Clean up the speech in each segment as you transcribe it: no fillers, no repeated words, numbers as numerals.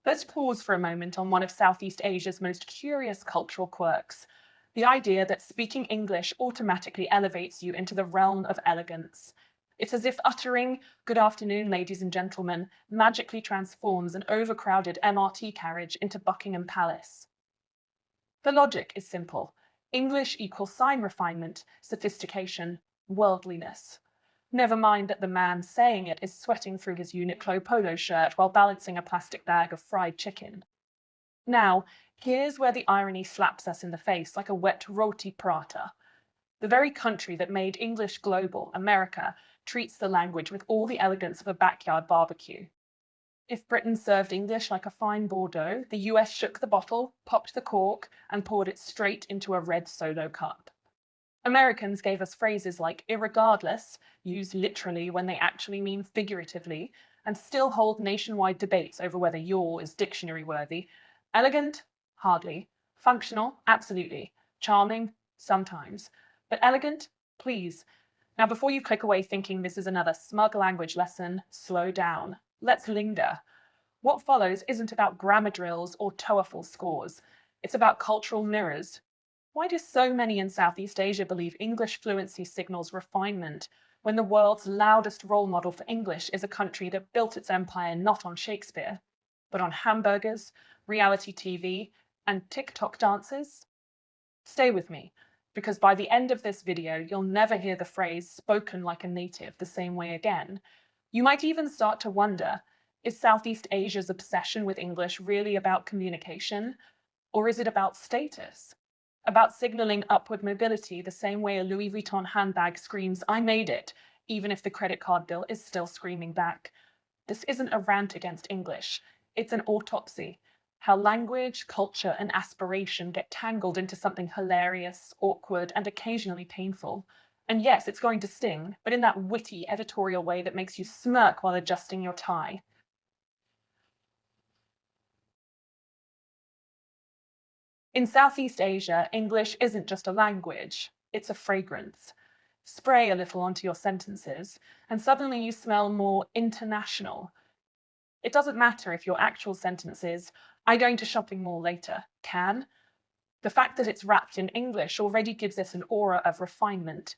Let's pause for a moment on one of Southeast Asia's most curious cultural quirks, the idea that speaking English automatically elevates you into the realm of elegance. It's as if uttering, "Good afternoon, ladies and gentlemen," magically transforms an overcrowded MRT carriage into Buckingham Palace. The logic is simple. English equals sign refinement, sophistication, worldliness. Never mind that the man saying it is sweating through his Uniqlo polo shirt while balancing a plastic bag of fried chicken. Now, here's where the irony slaps us in the face like a wet roti prata. The very country that made English global, America, treats the language with all the elegance of a backyard barbecue. If Britain served English like a fine Bordeaux, the US shook the bottle, popped the cork, and poured it straight into a red solo cup. Americans gave us phrases like irregardless, used literally when they actually mean figuratively, and still hold nationwide debates over whether yaw is dictionary worthy. Elegant? Hardly. Functional? Absolutely. Charming? Sometimes. But elegant? Please. Now, before you click away thinking this is another smug language lesson, slow down. Let's linger. What follows isn't about grammar drills or TOEFL scores. It's about cultural mirrors. Why do so many in Southeast Asia believe English fluency signals refinement when the world's loudest role model for English is a country that built its empire not on Shakespeare, but on hamburgers, reality TV, and TikTok dances? Stay with me, because by the end of this video, you'll never hear the phrase spoken like a native the same way again. You might even start to wonder, is Southeast Asia's obsession with English really about communication, or is it about status? About signaling upward mobility the same way a Louis Vuitton handbag screams, "I made it," even if the credit card bill is still screaming back. This isn't a rant against English, it's an autopsy. How language, culture, and aspiration get tangled into something hilarious, awkward, and occasionally painful. And yes, it's going to sting, but in that witty editorial way that makes you smirk while adjusting your tie. In Southeast Asia, English isn't just a language, it's a fragrance. Spray a little onto your sentences, and suddenly you smell more international. It doesn't matter if your actual sentence is, "I'm going to shopping mall later," can. The fact that it's wrapped in English already gives it an aura of refinement.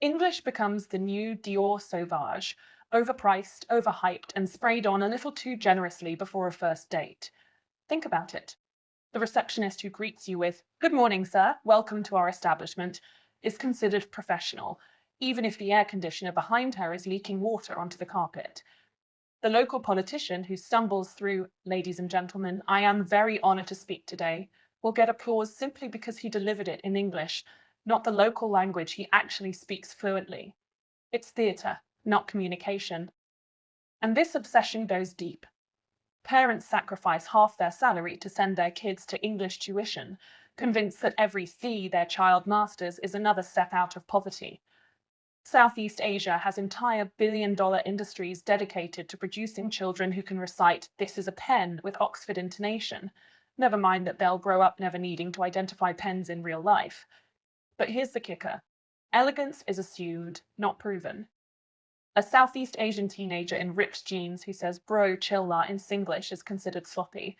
English becomes the new Dior Sauvage, overpriced, overhyped, and sprayed on a little too generously before a first date. Think about it. The receptionist who greets you with, "Good morning, sir, welcome to our establishment," is considered professional, even if the air conditioner behind her is leaking water onto the carpet. The local politician who stumbles through, "Ladies and gentlemen, I am very honored to speak today," will get applause simply because he delivered it in English, not the local language he actually speaks fluently. It's theatre, not communication. And this obsession goes deep. Parents sacrifice half their salary to send their kids to English tuition, convinced that every fee their child masters is another step out of poverty. Southeast Asia has entire billion-dollar industries dedicated to producing children who can recite "this is a pen" with Oxford intonation. Never mind that they'll grow up never needing to identify pens in real life. But here's the kicker. Elegance is assumed, not proven. A Southeast Asian teenager in ripped jeans who says "bro, chill la" in Singlish is considered sloppy.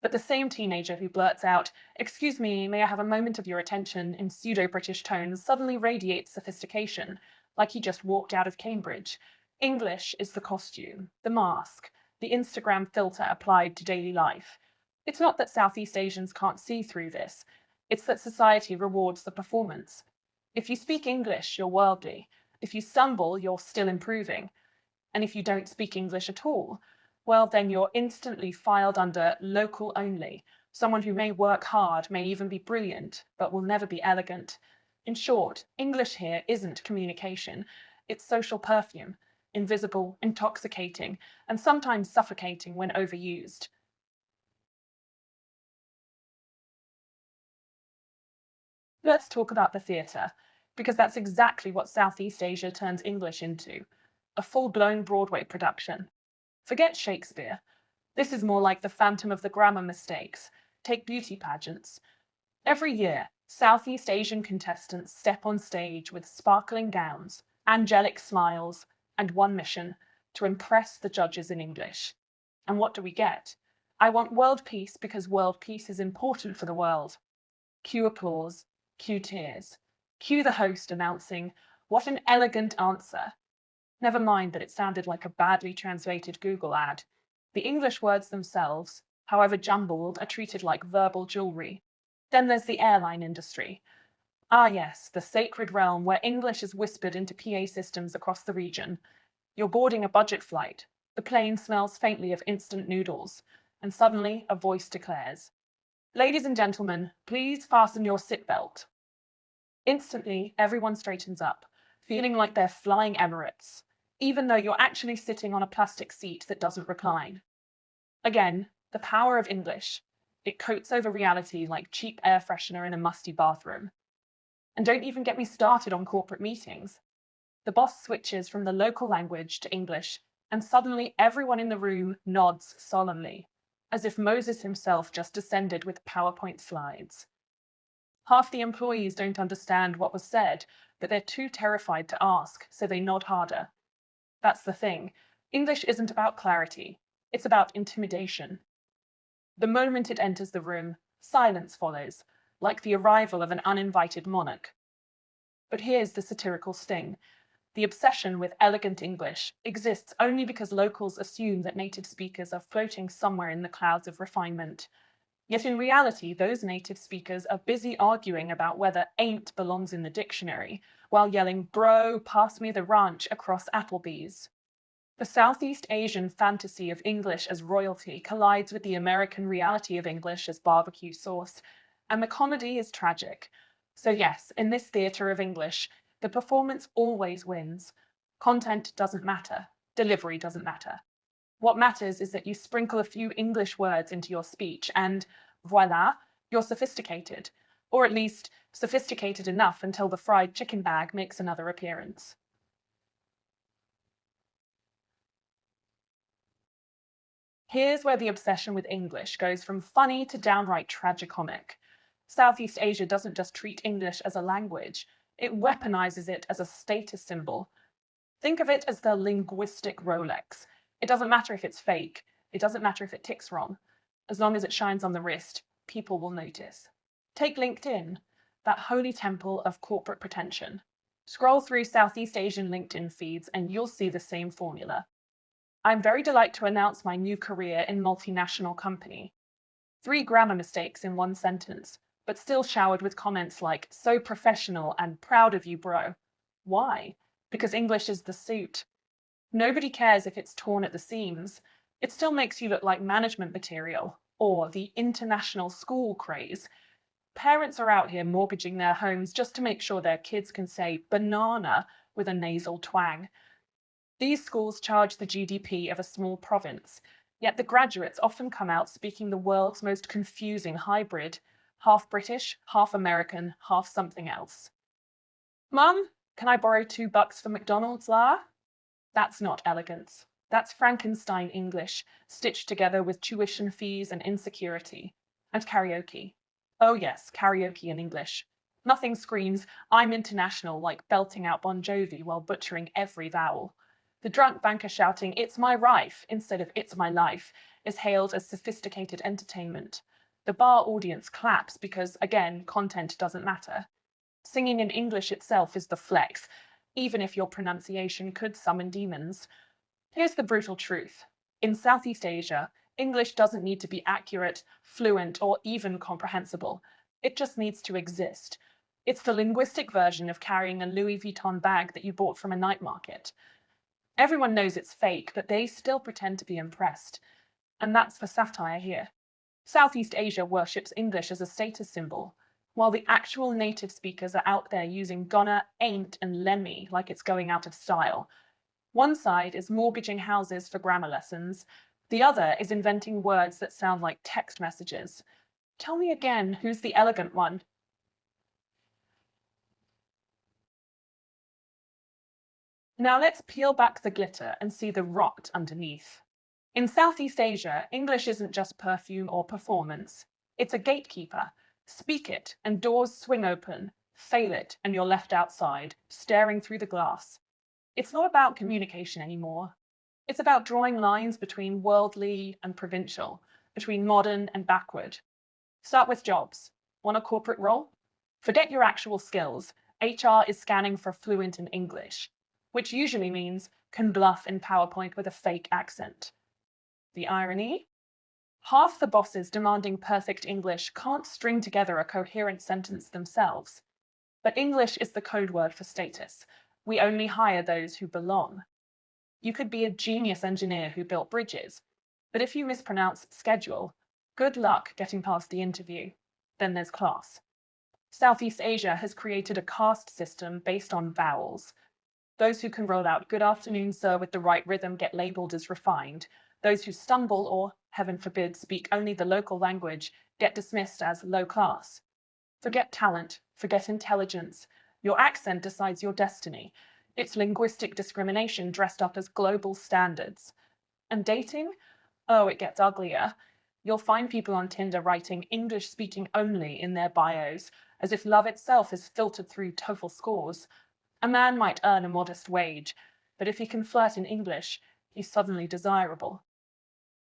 But the same teenager who blurts out, "Excuse me, may I have a moment of your attention" in pseudo-British tones suddenly radiates sophistication, like he just walked out of Cambridge. English is the costume, the mask, the Instagram filter applied to daily life. It's not that Southeast Asians can't see through this. It's that society rewards the performance. If you speak English, you're worldly. If you stumble, you're still improving. And if you don't speak English at all, well, then you're instantly filed under local only, someone who may work hard, may even be brilliant, but will never be elegant. In short, English here isn't communication, it's social perfume, invisible, intoxicating, and sometimes suffocating when overused. Let's talk about the theatre, because that's exactly what Southeast Asia turns English into, a full-blown Broadway production. Forget Shakespeare. This is more like the Phantom of the Grammar mistakes. Take beauty pageants. Every year, Southeast Asian contestants step on stage with sparkling gowns, angelic smiles, and one mission: to impress the judges in English. And what do we get? I want world peace because world peace is important for the world. Cue applause, cue tears. Cue the host announcing, "What an elegant answer." Never mind that it sounded like a badly translated Google ad. The English words themselves, however jumbled, are treated like verbal jewelry. Then there's the airline industry. Ah yes, the sacred realm where English is whispered into PA systems across the region. You're boarding a budget flight. The plane smells faintly of instant noodles, and suddenly a voice declares, "Ladies and gentlemen, please fasten your seatbelt." Instantly, everyone straightens up, feeling like they're flying Emirates, even though you're actually sitting on a plastic seat that doesn't recline. Again, the power of English. It coats over reality like cheap air freshener in a musty bathroom. And don't even get me started on corporate meetings. The boss switches from the local language to English, and suddenly everyone in the room nods solemnly, as if Moses himself just descended with PowerPoint slides. Half the employees don't understand what was said, but they're too terrified to ask, so they nod harder. That's the thing. English isn't about clarity. It's about intimidation. The moment it enters the room, silence follows, like the arrival of an uninvited monarch. But here's the satirical sting. The obsession with elegant English exists only because locals assume that native speakers are floating somewhere in the clouds of refinement. Yet in reality, those native speakers are busy arguing about whether ain't belongs in the dictionary, while yelling, "Bro, pass me the ranch" across Applebee's. The Southeast Asian fantasy of English as royalty collides with the American reality of English as barbecue sauce, and the comedy is tragic. So yes, in this theatre of English, the performance always wins. Content doesn't matter. Delivery doesn't matter. What matters is that you sprinkle a few English words into your speech and, voila, you're sophisticated. Or at least, sophisticated enough until the fried chicken bag makes another appearance. Here's where the obsession with English goes from funny to downright tragicomic. Southeast Asia doesn't just treat English as a language, it weaponizes it as a status symbol. Think of it as the linguistic Rolex. It doesn't matter if it's fake, it doesn't matter if it ticks wrong. As long as it shines on the wrist, people will notice. Take LinkedIn, that holy temple of corporate pretension. Scroll through Southeast Asian LinkedIn feeds and you'll see the same formula. I'm very delighted to announce my new career in multinational company. 3 grammar mistakes in one sentence, but still showered with comments like, "So professional" and "Proud of you, bro." Why? Because English is the suit. Nobody cares if it's torn at the seams. It still makes you look like management material, or the international school craze. Parents are out here mortgaging their homes just to make sure their kids can say banana with a nasal twang. These schools charge the GDP of a small province, yet the graduates often come out speaking the world's most confusing hybrid, half British, half American, half something else. "Mum, can I borrow $2 for McDonald's, la?" That's not elegance. That's Frankenstein English, stitched together with tuition fees and insecurity. And karaoke. Oh yes, karaoke in English. Nothing screams, "I'm international," like belting out Bon Jovi while butchering every vowel. The drunk banker shouting, "It's my rife" instead of "It's my life" is hailed as sophisticated entertainment. The bar audience claps because, again, content doesn't matter. Singing in English itself is the flex, even if your pronunciation could summon demons. Here's the brutal truth. In Southeast Asia, English doesn't need to be accurate, fluent, or even comprehensible. It just needs to exist. It's the linguistic version of carrying a Louis Vuitton bag that you bought from a night market. Everyone knows it's fake, but they still pretend to be impressed. And that's the satire here. Southeast Asia worships English as a status symbol, while the actual native speakers are out there using gonna, ain't, and lemmy like it's going out of style. One side is mortgaging houses for grammar lessons. The other is inventing words that sound like text messages. Tell me again, who's the elegant one? Now let's peel back the glitter and see the rot underneath. In Southeast Asia, English isn't just perfume or performance. It's a gatekeeper. Speak it and doors swing open. Fail it and you're left outside, staring through the glass. It's not about communication anymore. It's about drawing lines between worldly and provincial, between modern and backward. Start with jobs. Want a corporate role? Forget your actual skills. HR is scanning for fluent in English, which usually means can bluff in PowerPoint with a fake accent. The irony? Half the bosses demanding perfect English can't string together a coherent sentence themselves. But English is the code word for status. We only hire those who belong. You could be a genius engineer who built bridges, but if you mispronounce schedule, good luck getting past the interview. Then there's class. Southeast Asia has created a caste system based on vowels. Those who can roll out "good afternoon, sir" with the right rhythm get labeled as refined. Those who stumble or, heaven forbid, speak only the local language get dismissed as low class. Forget talent, forget intelligence. Your accent decides your destiny. It's linguistic discrimination dressed up as global standards. And dating? Oh, it gets uglier. You'll find people on Tinder writing English speaking only in their bios, as if love itself is filtered through TOEFL scores. A man might earn a modest wage, but if he can flirt in English, he's suddenly desirable.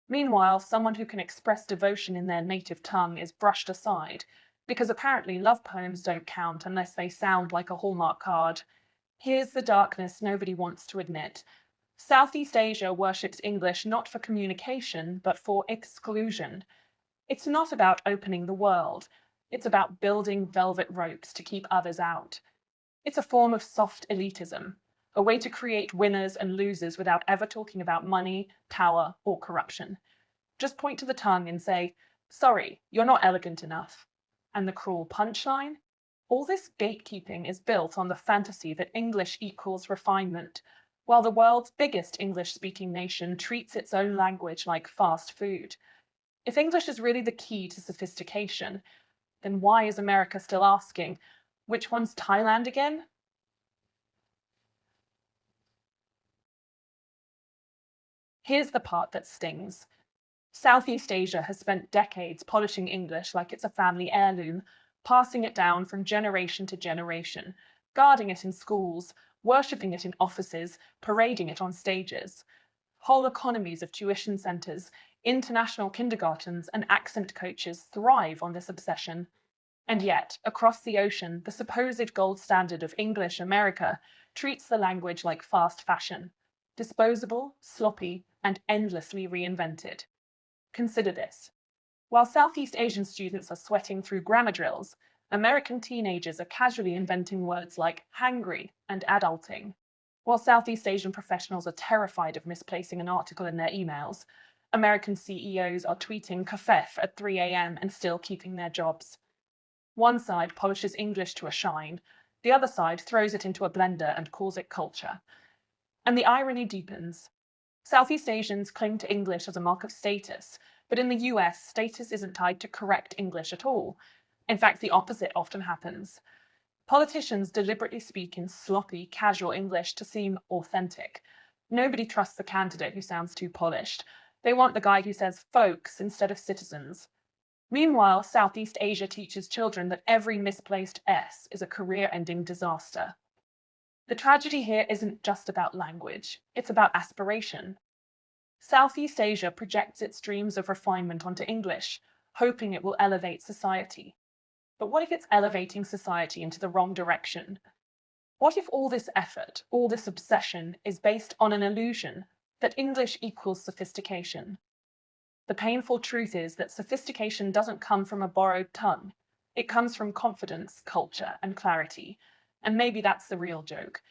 Meanwhile, someone who can express devotion in their native tongue is brushed aside, because apparently love poems don't count unless they sound like a Hallmark card. Here's the darkness nobody wants to admit. Southeast Asia worships English not for communication, but for exclusion. It's not about opening the world. It's about building velvet ropes to keep others out. It's a form of soft elitism, a way to create winners and losers without ever talking about money, power, or corruption. Just point to the tongue and say, sorry, you're not elegant enough. And the cruel punchline? All this gatekeeping is built on the fantasy that English equals refinement, while the world's biggest English-speaking nation treats its own language like fast food. If English is really the key to sophistication, then why is America still asking, which one's Thailand again? Here's the part that stings. Southeast Asia has spent decades polishing English like it's a family heirloom, passing it down from generation to generation, guarding it in schools, worshipping it in offices, parading it on stages. Whole economies of tuition centres, international kindergartens, and accent coaches thrive on this obsession. And yet, across the ocean, the supposed gold standard of English America treats the language like fast fashion, disposable, sloppy, and endlessly reinvented. Consider this. While Southeast Asian students are sweating through grammar drills, American teenagers are casually inventing words like hangry and adulting. While Southeast Asian professionals are terrified of misplacing an article in their emails, American CEOs are tweeting kafef at 3 a.m. and still keeping their jobs. One side polishes English to a shine, the other side throws it into a blender and calls it culture. And the irony deepens. Southeast Asians cling to English as a mark of status, but in the US, status isn't tied to correct English at all. In fact, the opposite often happens. Politicians deliberately speak in sloppy, casual English to seem authentic. Nobody trusts the candidate who sounds too polished. They want the guy who says folks instead of citizens. Meanwhile, Southeast Asia teaches children that every misplaced S is a career-ending disaster. The tragedy here isn't just about language, it's about aspiration. Southeast Asia projects its dreams of refinement onto English, hoping it will elevate society. But what if it's elevating society into the wrong direction? What if all this effort, all this obsession, is based on an illusion that English equals sophistication? The painful truth is that sophistication doesn't come from a borrowed tongue. It comes from confidence, culture, and clarity. And maybe that's the real joke.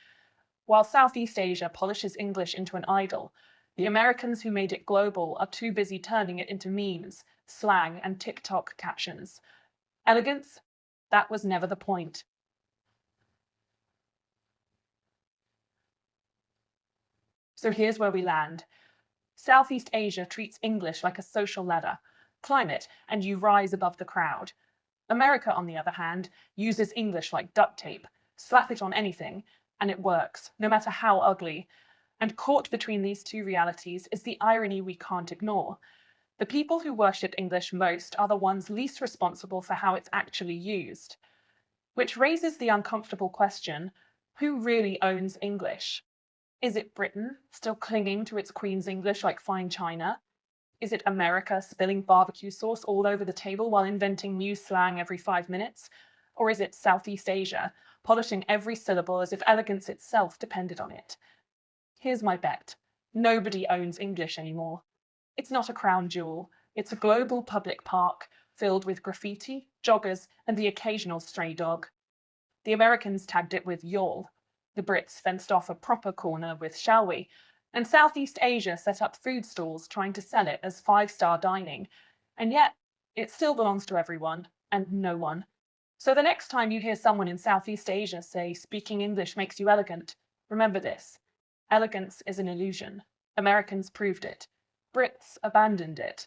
While Southeast Asia polishes English into an idol, the Americans who made it global are too busy turning it into memes, slang, and TikTok captions. Elegance? That was never the point. So here's where we land. Southeast Asia treats English like a social ladder. Climb it, and you rise above the crowd. America, on the other hand, uses English like duct tape. Slap it on anything, and it works, no matter how ugly. And caught between these two realities is the irony we can't ignore. The people who worship English most are the ones least responsible for how it's actually used. Which raises the uncomfortable question, who really owns English? Is it Britain, still clinging to its Queen's English like fine china? Is it America spilling barbecue sauce all over the table while inventing new slang every 5 minutes? Or is it Southeast Asia, polishing every syllable as if elegance itself depended on it? Here's my bet. Nobody owns English anymore. It's not a crown jewel. It's a global public park filled with graffiti, joggers, and the occasional stray dog. The Americans tagged it with y'all. The Brits fenced off a proper corner with shall we? And Southeast Asia set up food stalls trying to sell it as five-star dining. And yet, it still belongs to everyone and no one. So the next time you hear someone in Southeast Asia say speaking English makes you elegant, remember this. Elegance is an illusion. Americans proved it. Brits abandoned it.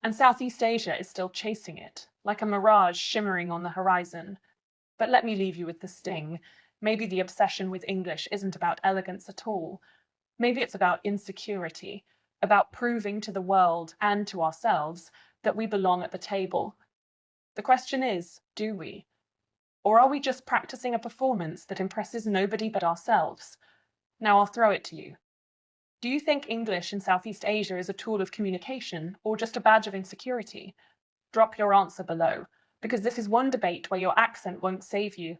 And Southeast Asia is still chasing it, like a mirage shimmering on the horizon. But let me leave you with the sting. Maybe the obsession with English isn't about elegance at all. Maybe it's about insecurity, about proving to the world and to ourselves that we belong at the table. The question is, do we? Or are we just practicing a performance that impresses nobody but ourselves? Now I'll throw it to you. Do you think English in Southeast Asia is a tool of communication or just a badge of insecurity? Drop your answer below, because this is one debate where your accent won't save you,